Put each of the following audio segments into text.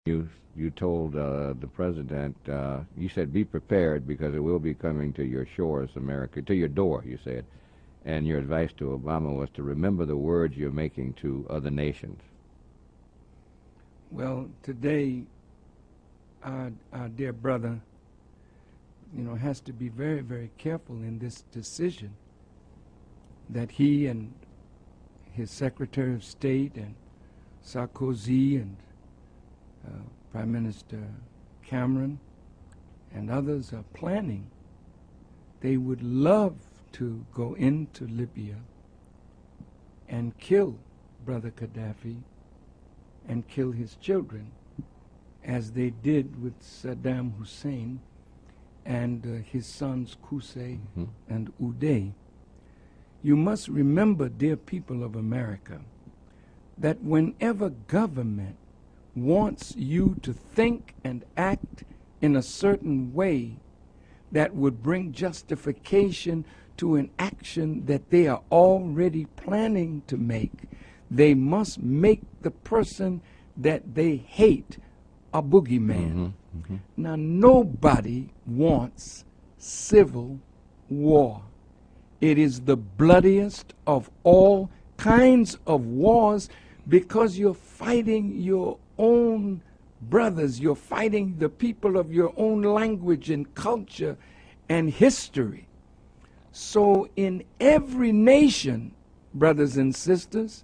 You told the president, you said be prepared because it will be coming to your shores, America, to your door, you said. And your advice to Obama was to remember the words you're making to other nations. Well, today, our dear brother, has to be very, very careful in this decision that he and his Secretary of State and Sarkozy and Prime Minister Cameron and others are planning. They would love to go into Libya and kill Brother Gaddafi and kill his children, as they did with Saddam Hussein and his sons Qusay and Uday. You must remember, dear people of America, that whenever government wants you to think and act in a certain way that would bring justification to an action that they are already planning to make, they must make the person that they hate a boogeyman. Now, nobody wants civil war. It is the bloodiest of all kinds of wars because you're fighting your own brothers. You're fighting the people of your own language and culture and history. So in every nation, brothers and sisters,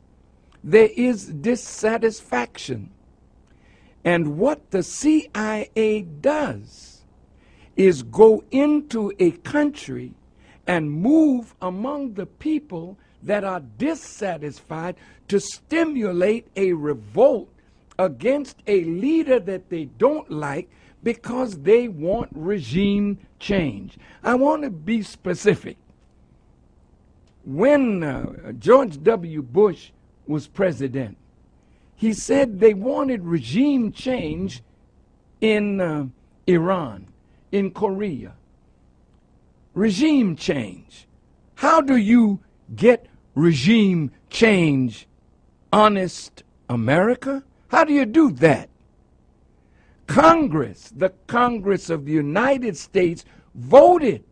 there is dissatisfaction. And what the CIA does is go into a country and move among the people that are dissatisfied to stimulate a revolt against a leader that they don't like because they want regime change. I want to be specific. When George W. Bush was president, he said they wanted regime change in Iran, in Korea. Regime change. How do you get regime change, honest America? How do you do that? Congress, the Congress of the United States, voted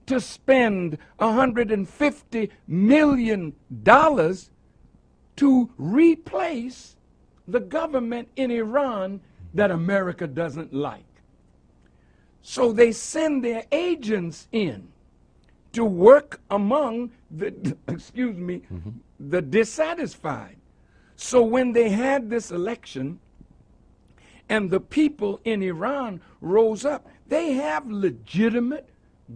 to spend $150 million to replace the government in Iran that America doesn't like. So they send their agents in to work among the, the dissatisfied. So when they had this election and the people in Iran rose up, they have legitimate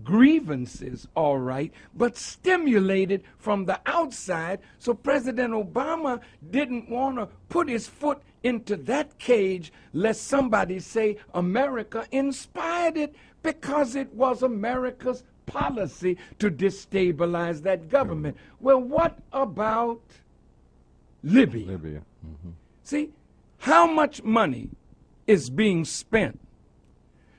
grievances, all right, but stimulated from the outside. So President Obama didn't want to put his foot into that cage lest somebody say America inspired it, because it was America's policy to destabilize that government. Well, what about Libya? See, how much money is being spent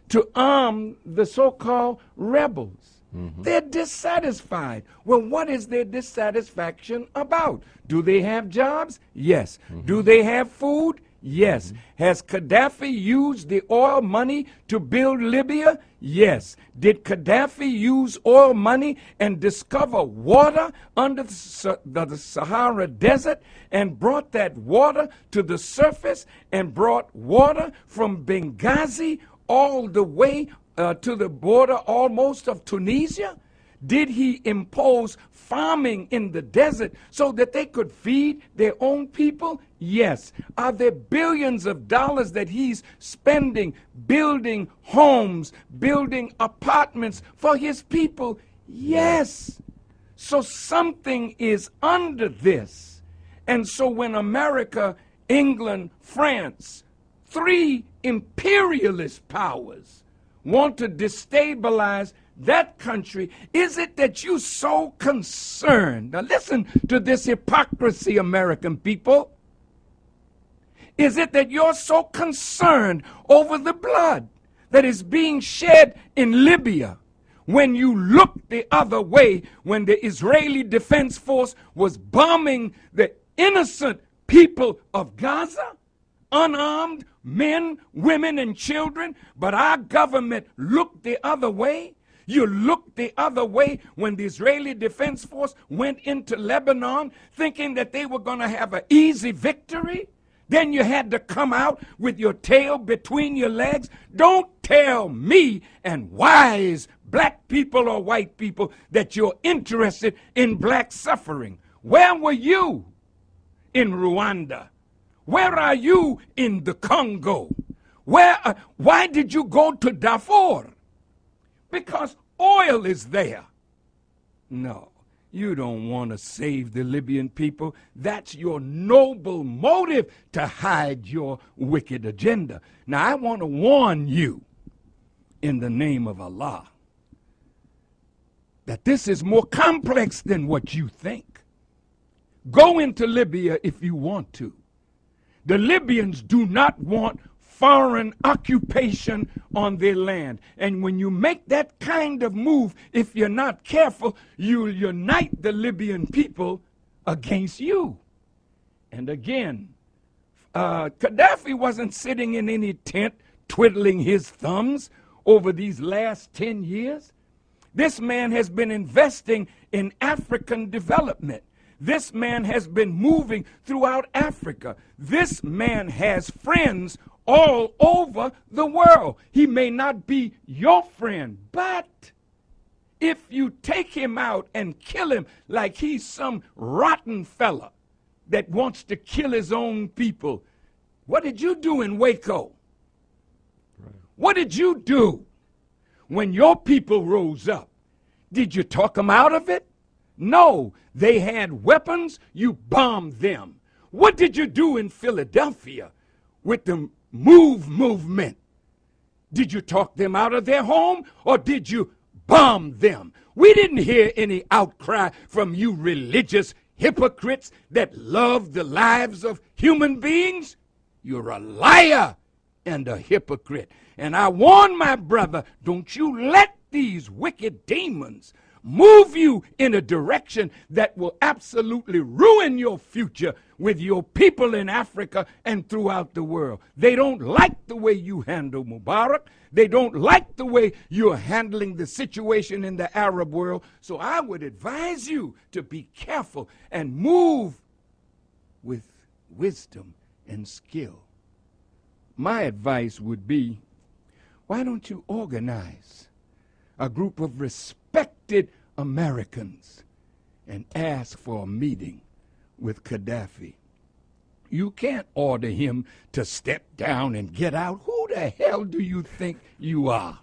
to arm the so-called rebels? They're dissatisfied. Well, what is their dissatisfaction about? Do they have jobs? Yes. Do they have food? Yes. Has Gaddafi used the oil money to build Libya? Yes. Did Gaddafi use oil money and discover water under the Sahara Desert and brought that water to the surface and brought water from Benghazi all the way to the border almost of Tunisia? Did he impose farming in the desert so that they could feed their own people? Yes. Are there billions of dollars that he's spending building homes, building apartments for his people? Yes. So something is under this. And so when America, England, France, three imperialist powers want to destabilize that country, is it that you're so concerned? Now listen to this hypocrisy, American people. Is it that you're so concerned over the blood that is being shed in Libya when you look the other way when the Israeli Defense Force was bombing the innocent people of Gaza? unarmed men, women, and children, but our government looked the other way. You looked the other way when the Israeli Defense Force went into Lebanon thinking that they were going to have an easy victory. Then you had to come out with your tail between your legs. Don't tell me and wise black people or white people that you're interested in black suffering. Where were you in Rwanda? Where are you in the Congo? Why did you go to Darfur? Because oil is there. No, you don't want to save the Libyan people. That's your noble motive to hide your wicked agenda. Now, I want to warn you in the name of Allah that this is more complex than what you think. Go into Libya if you want to. The Libyans do not want foreign occupation on their land. And when you make that kind of move, if you're not careful, you'll unite the Libyan people against you. And again, Gaddafi wasn't sitting in any tent twiddling his thumbs over these last 10 years. This man has been investing in African development. This man has been moving throughout Africa. This man has friends all over the world. He may not be your friend, but if you take him out and kill him like he's some rotten fella that wants to kill his own people, what did you do in Waco? Right. What did you do when your people rose up? Did you talk them out of it? No, they had weapons, you bombed them. What did you do in Philadelphia with the movement? Did you talk them out of their home or did you bomb them? We didn't hear any outcry from you religious hypocrites that love the lives of human beings. You're a liar and a hypocrite. And I warn my brother, don't you let these wicked demons move you in a direction that will absolutely ruin your future with your people in Africa and throughout the world. They don't like the way you handle Mubarak. They don't like the way you're handling the situation in the Arab world. So I would advise you to be careful and move with wisdom and skill. My advice would be, why don't you organize a group of respected Americans and ask for a meeting with Gaddafi? You can't order him to step down and get out. Who the hell do you think you are?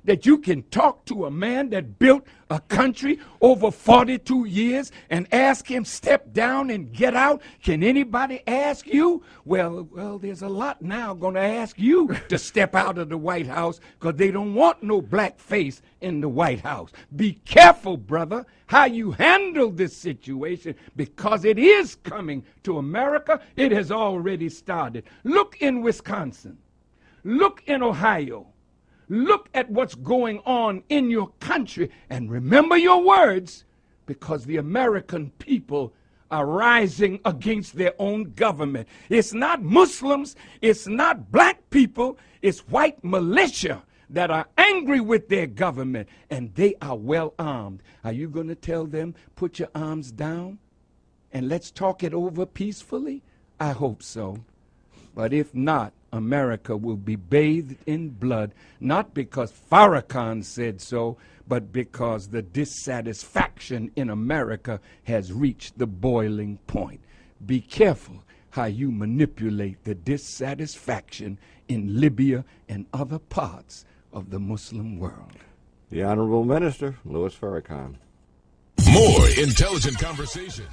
That you can talk to a man that built a country over 42 years and ask him step down and get out? Can anybody ask you? Well, there's a lot now going to ask you to step out of the White House because they don't want no black face in the White House. Be careful, brother, how you handle this situation because it is coming to America. It has already started. Look in Wisconsin. Look in Ohio. Look at what's going on in your country and remember your words because the American people are rising against their own government. It's not Muslims, it's not black people, it's white militia that are angry with their government and they are well armed. Are you going to tell them, put your arms down and let's talk it over peacefully? I hope so. But if not, America will be bathed in blood, not because Farrakhan said so, but because the dissatisfaction in America has reached the boiling point. Be careful how you manipulate the dissatisfaction in Libya and other parts of the Muslim world. The Honorable Minister, Louis Farrakhan. More intelligent conversation.